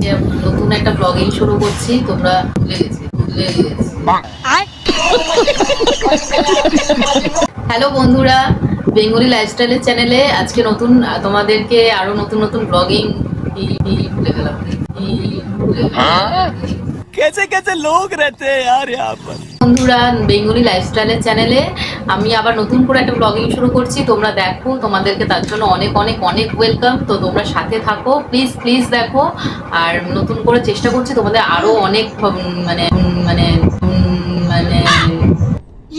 আজকে নতুন একটা ব্লগিং শুরু করছি। তোমরা ভুলে গেছি। হ্যালো বন্ধুরা, বেঙ্গলি লাইফস্টাইলের চ্যানেলে আজকে নতুন তোমাদেরকে আরো নতুন নতুন ব্লগিং ভুলে গেলাম। कैसे कैसे लोग रहते हैं यार यहाँ पर। বন্ধুরা, বেঙ্গলি লাইফস্টাইলের চ্যানেলে আমি আবার নতুন করে একটা ব্লগিং শুরু করছি। তোমরা দেখো, তোমাদেরকে তার জন্য অনেক অনেক অনেক ওয়েলকাম। তো তোমরা সাথে থাকো, প্লিজ প্লিজ দেখো। আর নতুন করে চেষ্টা করছি তোমাদের আরো অনেক মানে মানে মানে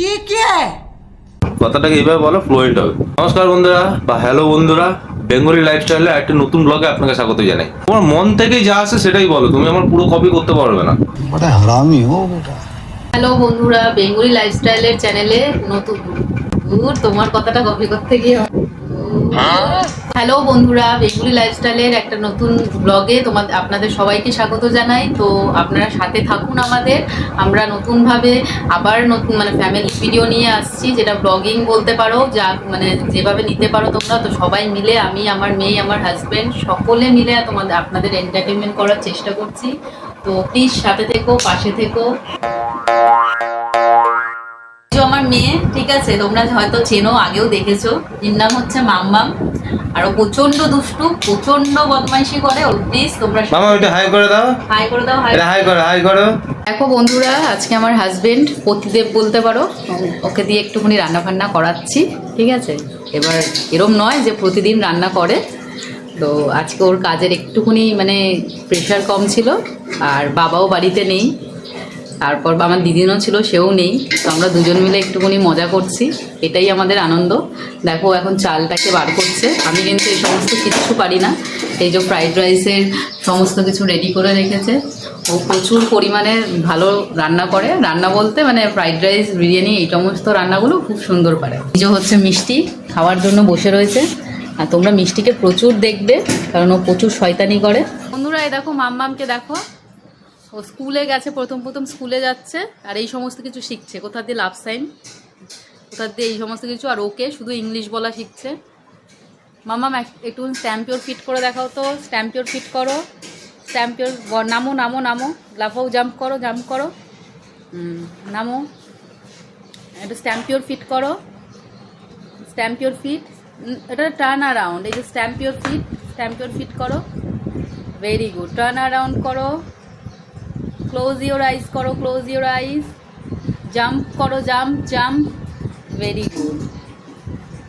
ये क्या है? কথাটাকে এইভাবে বলো, ফ্লুয়েন্ট হবে। নমস্কার বন্ধুরা বা হ্যালো বন্ধুরা, বেঙ্গলি লাইফস্টাইলে একটা নতুন ব্লগে আপনাকে স্বাগত জানাই। তোমার মন থেকে যা আসে সেটাই বলো, তুমি আমার পুরো কপি করতে পারবে না। बड़ा हरामी हो बेटा। হ্যালো বন্ধুরা, বেঙ্গলি লাইফস্টাইলের চ্যানেলে নতুন তোমার কথাটা কপি করতে গিয়ে হ্যালো বন্ধুরা, বেঙ্গলি লাইফস্টাইলের একটা নতুন ব্লগে আপনাদের সবাইকে স্বাগত জানাই। তো আপনারা সাথে থাকুন আমাদের। আমরা নতুনভাবে আবার নতুন মানে ফ্যামিলি ভিডিও নিয়ে আসছি, যেটা ব্লগিং বলতে পারো, যা মানে যেভাবে নিতে পারো তোমরা। তো সবাই মিলে, আমি, আমার মেয়ে, আমার হাজব্যান্ড, সকলে মিলে আপনাদের এন্টারটেনমেন্ট করার চেষ্টা করছি। তো প্লিজ সাথে থেকো, পাশে থেকো। আমার মেয়ে, ঠিক আছে, তোমরা হয়তো চেনো, আগেও দেখেছো। এর নাম হচ্ছে মাম্মাম। আর ও প্রচন্ড দুষ্টু, প্রচন্ড বদমাইশি করে। ও প্লিজ তোমরা মামা ওটা হাই করে দাও, হাই করে দাও। এটা হাই করো, হাই করো। দেখো বন্ধুরা, আজকে আমার হাজবেন্ড পতিদেব বলতে পারো, ওকে দিয়ে একটুখানি রান্না বান্না করাচ্ছি, ঠিক আছে। এবার এরম নয় যে প্রতিদিন রান্না করে। তো আজকে ওর কাজের একটুখানি মানে প্রেশার কম ছিল, আর বাবাও বাড়িতে নেই। তারপর আমার দিদিনও ছিল, সেও নেই। তো আমরা দুজন মিলে একটুখানি মজা করছি, এটাই আমাদের আনন্দ। দেখো এখন চালটাকে বার করছে। আমি কিন্তু এই সমস্ত কিচ্ছু পারি না। এই যে ফ্রাইড রাইসের সমস্ত কিছু রেডি করে রেখেছে। ও প্রচুর পরিমাণে ভালো রান্না করে। রান্না বলতে মানে ফ্রাইড রাইস, বিরিয়ানি, এই সমস্ত রান্নাগুলো খুব সুন্দর পারে। এই যে হচ্ছে মিষ্টি খাওয়ার জন্য বসে রয়েছে। আর তোমরা মিষ্টিকে প্রচুর দেখবে, কারণ ও প্রচুর শয়তানি করে। বন্ধুরা, এই দেখো মাম্মামকে দেখো, ও স্কুলে গেছে, প্রথম স্কুলে যাচ্ছে। আর এই সমস্ত কিছু শিখছে, কোথা দিয়ে লাভ সাইন, কোথা দিয়ে এই সমস্ত কিছু। আর ওকে শুধু ইংলিশ বলা শিখছে। মাম্মাম একটু স্ট্যাম্পিওর ফিট করে দেখাও তো। স্ট্যাম্পিওর ফিট করো, স্ট্যাম্পিওর। নামো নামো নামো, লাফাও, জাম্প করো, জাম্প করো। নামো, একটু স্ট্যাম্পিওর ফিট করো। স্ট্যাম্পিওর ফিট, এটা টার্ন অ্যারাউন্ড। এই যে স্ট্যাম্পিওর ফিট, স্ট্যাম্পিওর ফিট করো। Very good. টার্ন অ্যারাউন্ড করো। ক্লোজ ইউর আইজ করো, ক্লোজ ইউর আইজ। জাম্প করো, জাম্প জাম্প। Very good.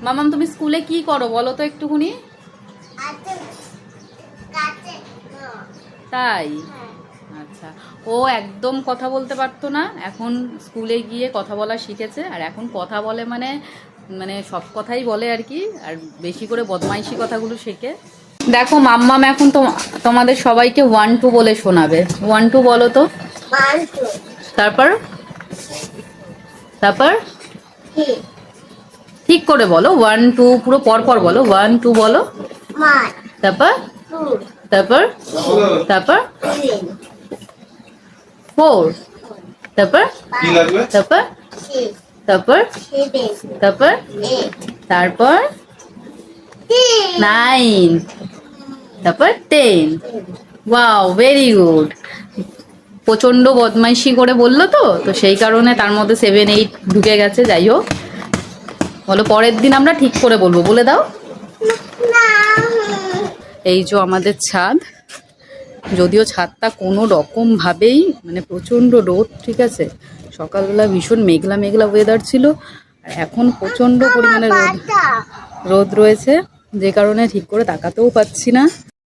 মামাম, তুমি স্কুলে কি করো বলো তো একটুখানি। তাই? আচ্ছা। ও একদম কথা বলতে পারতো না, এখন স্কুলে গিয়ে কথা বলা শিখেছে। আর এখন কথা বলে মানে মানে সব কথাই বলে আর কি। আর বেশি করে বদমাইশি কথাগুলো শেখে। দেখো মাম্মাম এখন তোমাদের সবাইকে 1 2 বলে শোনাবে। 1 2 বলো তো। তারপর তারপর ঠিক করে বলো। 1 2 পুরো পরপর বলো। 1 2 বলো। তারপর তারপর তারপর 4, তারপর তারপর তারপর তারপর তারপর 9, তারপর 10। Wow, very good. প্রচণ্ড বদমাইশি করে বললো তো, সেই কারণে তার মধ্যে 7 8 ঢুকে গেছে। যাই হোক, বলো পরের দিন আমরা ঠিক করে বলবো। বলে দাও। এই যে আমাদের ছাদ, যদিও ছাদটা কোনো রকমভাবেই মানে প্রচণ্ড রোদ, ঠিক আছে। সকালবেলা ভীষণ মেঘলা মেঘলা ওয়েদার ছিল, আর এখন প্রচণ্ড পরিমাণে রোদ রয়েছে, যে কারণে ঠিক করে তাকাতেও পাচ্ছি না।